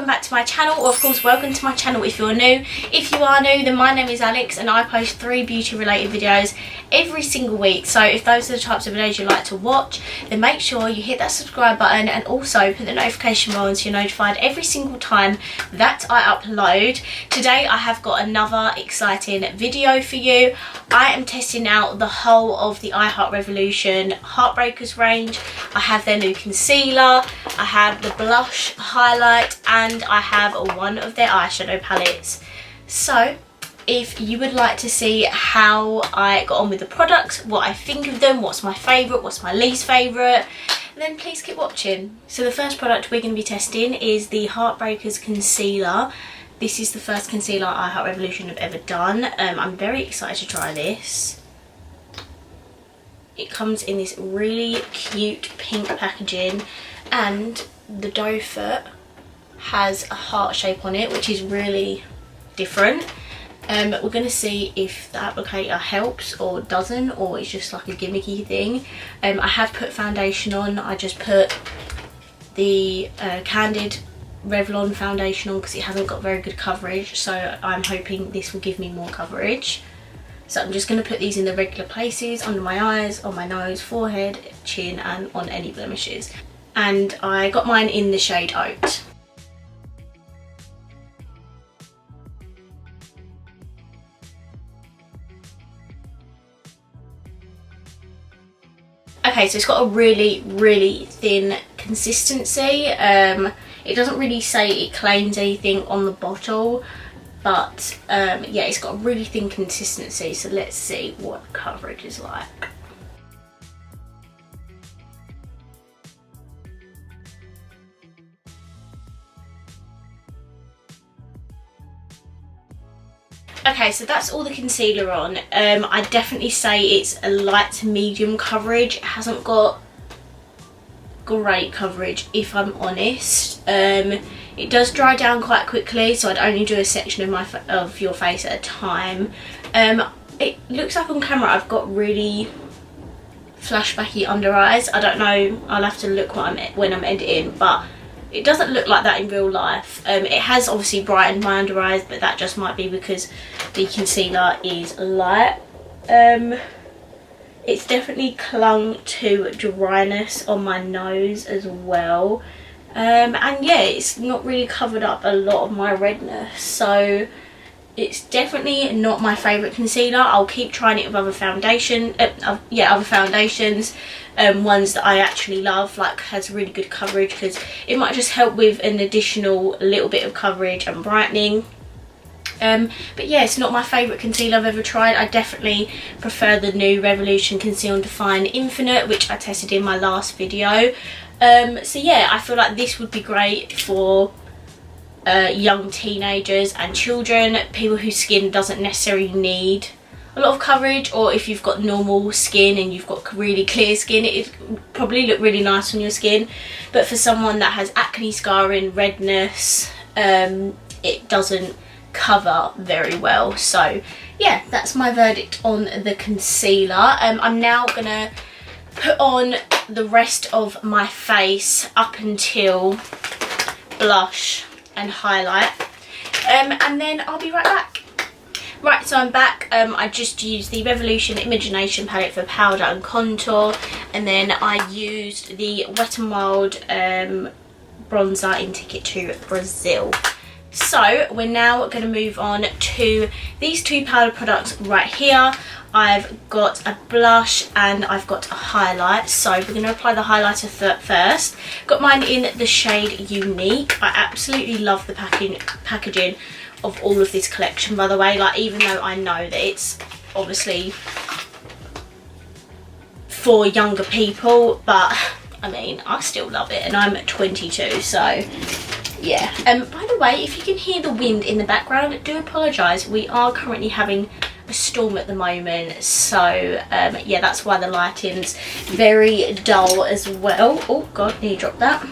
welcome back to my channel, or of course welcome to my channel if you're new. If you are new, then my name is Alex and I post 3 beauty related videos every single week. So if those are the types of videos you like to watch, then make sure you hit that subscribe button and also put the notification bell on so you're notified every single time that I upload. Today I have got another exciting video for you. I am testing out the whole of the Revolution Heartbreakers range. I have their new concealer, I have the blush, highlight, and I have one of their eyeshadow palettes. So if you would like to see how I got on with the products, what I think of them, what's my favourite, what's my least favourite, then please keep watching. So the first product we're going to be testing is the Heartbreakers concealer. This is the first concealer Revolution have ever done. I'm very excited to try this. It comes in this really cute pink packaging, and the dough foot has a heart shape on it, which is really different. We're going to see if the applicator helps or doesn't, or it's just like a gimmicky thing. I have put foundation on. I just put the Candid Revlon foundation on because it hasn't got very good coverage, so I'm hoping this will give me more coverage. So I'm just going to put these in the regular places, under my eyes, on my nose, forehead, chin, and on any blemishes. And I got mine in the shade Oat. Okay, so it's got a really thin consistency. It doesn't really say it claims anything on the bottle, but yeah, it's got a really thin consistency. So let's see what coverage is like. Okay, so that's all the concealer on. I definitely say it's a light to medium coverage. It hasn't got great coverage, if I'm honest. It does dry down quite quickly, so I'd only do a section of your face at a time. It looks like on camera I've got really flashbacky under eyes. I don't know, I'll have to look when I'm editing, but it doesn't look like that in real life. It has obviously brightened my under eyes, but that just might be because the concealer is light. It's definitely clung to dryness on my nose as well. And yeah, it's not really covered up a lot of my redness, so it's definitely not my favourite concealer. I'll keep trying it with other foundations, ones that I actually love, like has really good coverage, because it might just help with an additional little bit of coverage and brightening. But yeah, it's not my favourite concealer I've ever tried. I definitely prefer the new Revolution Conceal and Define Infinite, which I tested in my last video. So yeah, I feel like this would be great for young teenagers and children, people whose skin doesn't necessarily need a lot of coverage, or if you've got normal skin and you've got really clear skin, it would probably look really nice on your skin. But for someone that has acne scarring, redness, it doesn't cover very well. So yeah, that's my verdict on the concealer. I'm now gonna put on the rest of my face up until blush and highlight, and then I'll be right back. Right, so I'm back. I just used the Revolution Imagination palette for powder and contour, and then I used the Wet n Wild bronzer in Ticket to Brazil. So we're now going to move on to these 2 powder products right here. I've got a blush and I've got a highlight. So we're going to apply the highlighter first. Got mine in the shade Unique. I absolutely love the packaging of all of this collection, by the way. Like, even though I know that it's obviously for younger people, but I mean, I still love it, and I'm 22, so yeah. By the way, if you can hear the wind in the background, I do apologise. We are currently having a storm at the moment, so yeah, that's why the lighting's very dull as well. Oh god, nearly dropped that.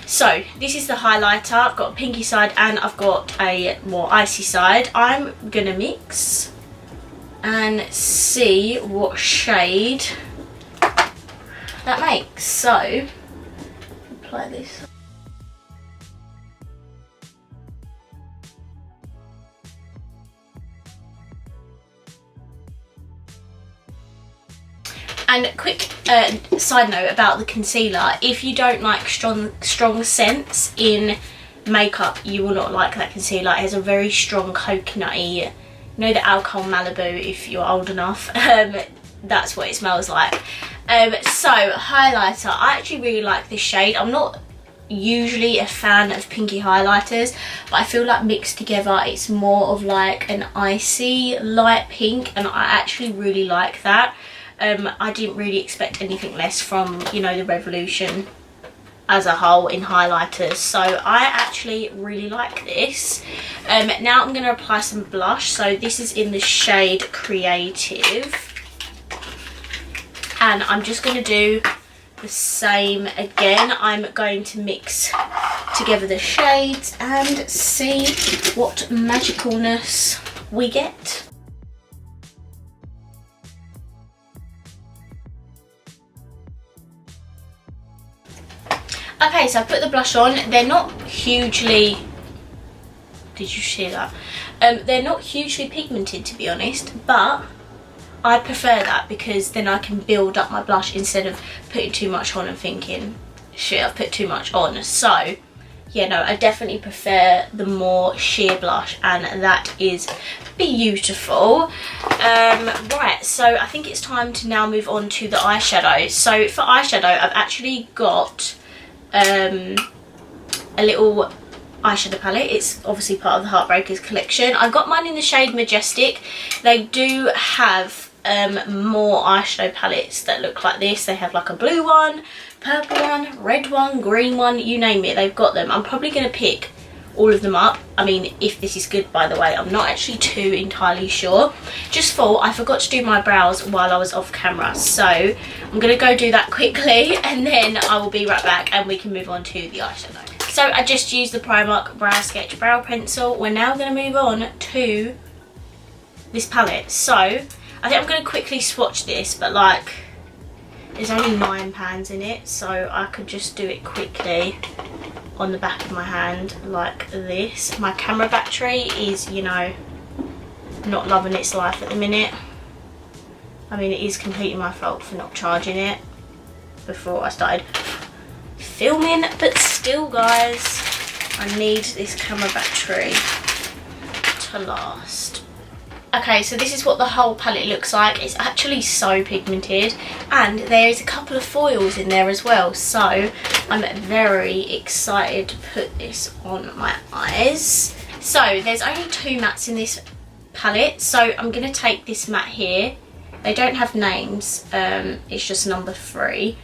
So this is the highlighter. I've got a pinky side and I've got a more icy side. I'm gonna mix and see what shade that makes. So apply this. And quick side note about the concealer, if you don't like strong scents in makeup, you will not like that concealer. It has a very strong coconutty, you know, the alcohol Malibu, if you're old enough. That's what it smells like. So highlighter, I actually really like this shade. I'm not usually a fan of pinky highlighters, but I feel like mixed together it's more of like an icy light pink, and I actually really like that. I didn't really expect anything less from, you know, the Revolution as a whole in highlighters, so I actually really like this. Now I'm going to apply some blush. So this is in the shade Creative, and I'm just going to do the same again. I'm going to mix together the shades and see what magicalness we get. Okay, so I put the blush on. They're not hugely, did you see that? They're not hugely pigmented, to be honest, but I prefer that because then I can build up my blush instead of putting too much on and thinking, shit, I've put too much on. So yeah, no, I definitely prefer the more sheer blush, and that is beautiful. Right, so I think it's time to now move on to the eyeshadow. So for eyeshadow, I've actually got a little eyeshadow palette. It's obviously part of the Heartbreakers collection. I got mine in the shade Majestic. They do have more eyeshadow palettes that look like this. They have like a blue one, purple one, red one, green one, you name it, they've got them. I'm probably going to pick all of them up. I mean, if this is good, by the way, I'm not actually too entirely sure. Just for, I forgot to do my brows while I was off camera, so I'm going to go do that quickly and then I will be right back and we can move on to the eyeshadow. So I just used the Primark Brow Sketch Brow Pencil. We're now going to move on to this palette. So I think I'm going to quickly swatch this, but like there's only 9 pans in it, so I could just do it quickly on the back of my hand like this. My camera battery is, you know, not loving its life at the minute. I mean, it is completely my fault for not charging it before I started filming, but still guys, I need this camera battery to last. Okay, so this is what the whole palette looks like. It's actually so pigmented, and there is a couple of foils in there as well, so I'm very excited to put this on my eyes. So there's only 2 mattes in this palette, so I'm going to take this matte here. They don't have names, it's just number 3,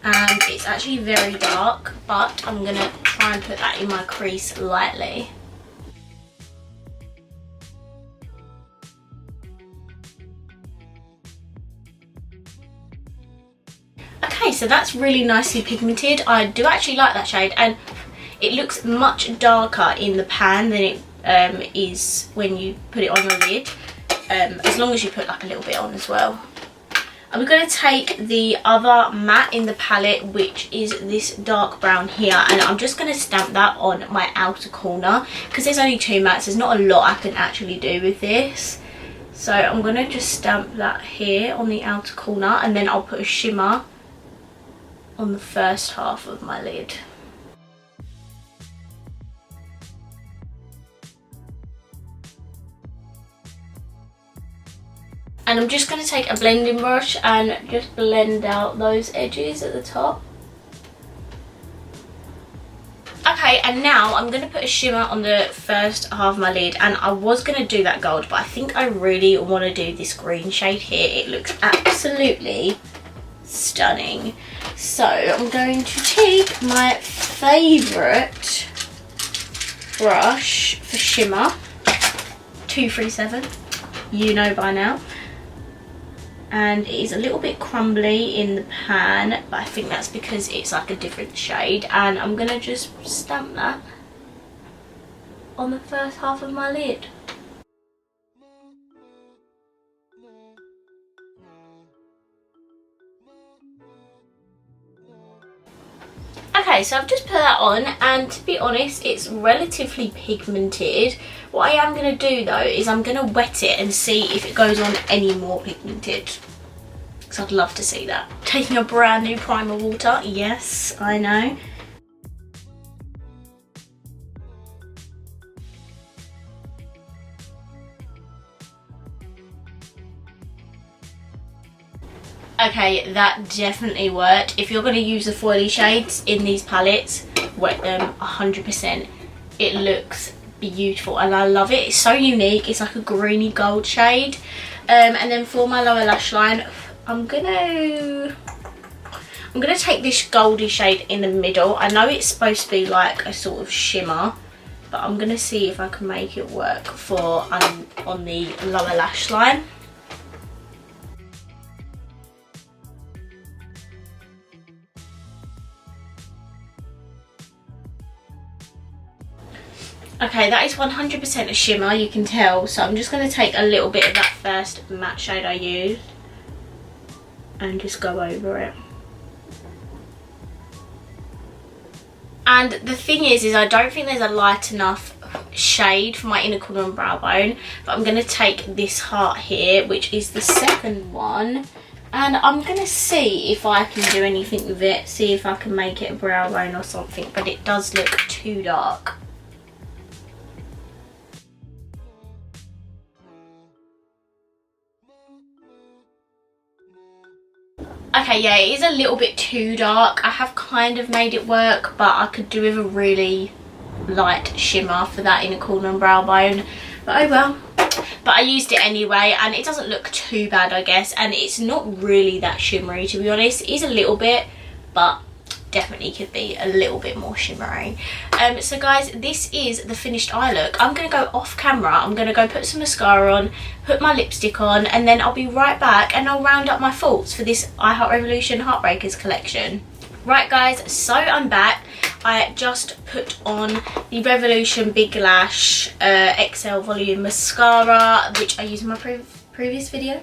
and it's actually very dark, but I'm going to try and put that in my crease lightly. Okay, so that's really nicely pigmented. I do actually like that shade, and it looks much darker in the pan than it is when you put it on your lid, as long as you put like a little bit on as well. I'm going to take the other matte in the palette, which is this dark brown here, and I'm just going to stamp that on my outer corner because there's only 2 mattes. There's not a lot I can actually do with this. So I'm going to just stamp that here on the outer corner, and then I'll put a shimmer on the first half of my lid. And I'm just going to take a blending brush and just blend out those edges at the top. Okay, and now I'm going to put a shimmer on the first half of my lid, and I was going to do that gold, but I think I really want to do this green shade here. It looks absolutely stunning. So I'm going to take my favourite brush for shimmer, 237, you know by now, and it is a little bit crumbly in the pan, but I think that's because it's like a different shade, and I'm going to just stamp that on the first half of my lid. Okay, so I've just put that on, and to be honest, it's relatively pigmented. What I am going to do though is I'm going to wet it and see if it goes on any more pigmented. because I'd love to see that. Taking a brand new primer water, yes, I know. Okay, that definitely worked. If you're going to use the foily shades in these palettes, wet them 100%. It looks beautiful and I love it. It's so unique. It's like a greeny gold shade. And then for my lower lash line, I'm gonna take this goldy shade in the middle. I know it's supposed to be like a sort of shimmer, but I'm gonna see if I can make it work for on the lower lash line. Okay, that is 100% a shimmer, you can tell. So I'm just going to take a little bit of that first matte shade I used and just go over it. And the thing is I don't think there's a light enough shade for my inner corner and brow bone. But I'm going to take this heart here, which is the second one. And I'm going to see if I can do anything with it. See if I can make it a brow bone or something. But it does look too dark. Okay, yeah, it is a little bit too dark. I have kind of made it work, but I could do with a really light shimmer for that inner corner and brow bone. But oh well. But I used it anyway, and it doesn't look too bad, I guess. And it's not really that shimmery, to be honest. It is a little bit, but definitely could be a little bit more shimmery. So guys, this is the finished eye look. I'm going to go off camera. I'm going to go put some mascara on, put my lipstick on, and then I'll be right back and I'll round up my thoughts for this I Heart Revolution Heartbreakers collection. Right guys, so I'm back. I just put on the Revolution Big Lash XL Volume Mascara, which I used in my previous video.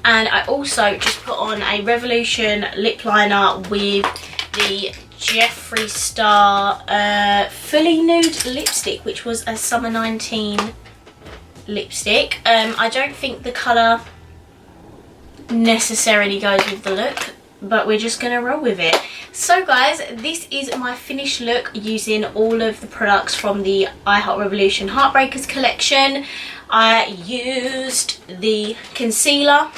And I also just put on a Revolution lip liner with the Jeffree Star Fully Nude lipstick, which was a Summer 19 lipstick. I don't think the colour necessarily goes with the look, but we're just going to roll with it. So guys, this is my finished look using all of the products from the I Heart Revolution Heartbreakers collection. I used the concealer,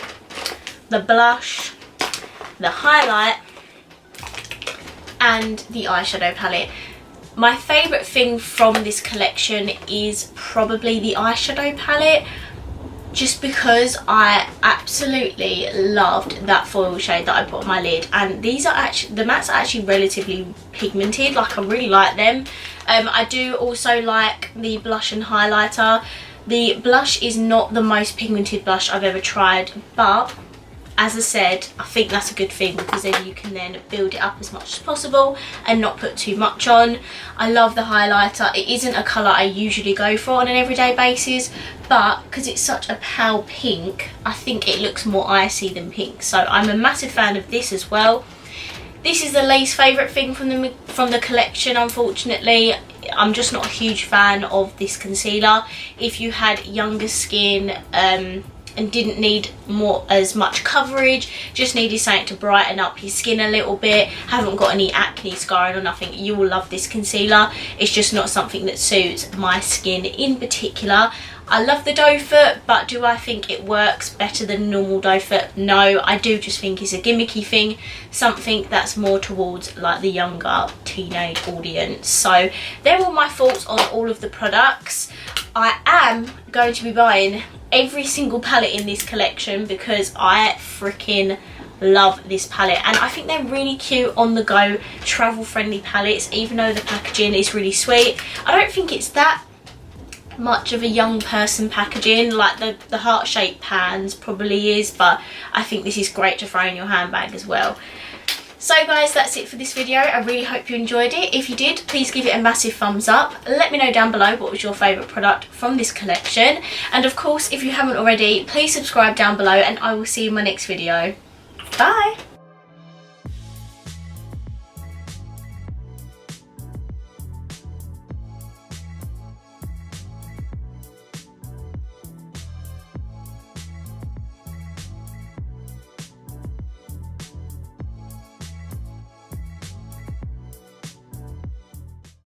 the blush, the highlight, and the eyeshadow palette. My favourite thing from this collection is probably the eyeshadow palette, just because I absolutely loved that foil shade that I put on my lid. And these are actually, the mattes are actually relatively pigmented, like I really like them. I do also like the blush and highlighter. The blush is not the most pigmented blush I've ever tried, but as I said, I think that's a good thing, because then you can then build it up as much as possible and not put too much on. I love the highlighter. It isn't a colour I usually go for on an everyday basis, but because it's such a pale pink, I think it looks more icy than pink. So I'm a massive fan of this as well. This is the least favourite thing from the collection, unfortunately. I'm just not a huge fan of this concealer. If you had younger skin, and didn't need as much coverage, just needed something to brighten up your skin a little bit, haven't got any acne scarring or nothing, you will love this concealer. It's just not something that suits my skin in particular. I love the doe foot, but do I think it works better than normal doe foot? No, I do just think it's a gimmicky thing, something that's more towards like the younger teenage audience. So they're all my thoughts on all of the products. I am going to be buying every single palette in this collection because I freaking love this palette, and I think they're really cute on the go, travel friendly palettes, even though the packaging is really sweet. I don't think it's that much of a young person packaging, like the heart shaped pans probably is, but I think this is great to throw in your handbag as well. So guys, that's it for this video. I really hope you enjoyed it. If you did, please give it a massive thumbs up. Let me know down below what was your favourite product from this collection. And of course, if you haven't already, please subscribe down below, and I will see you in my next video. Bye!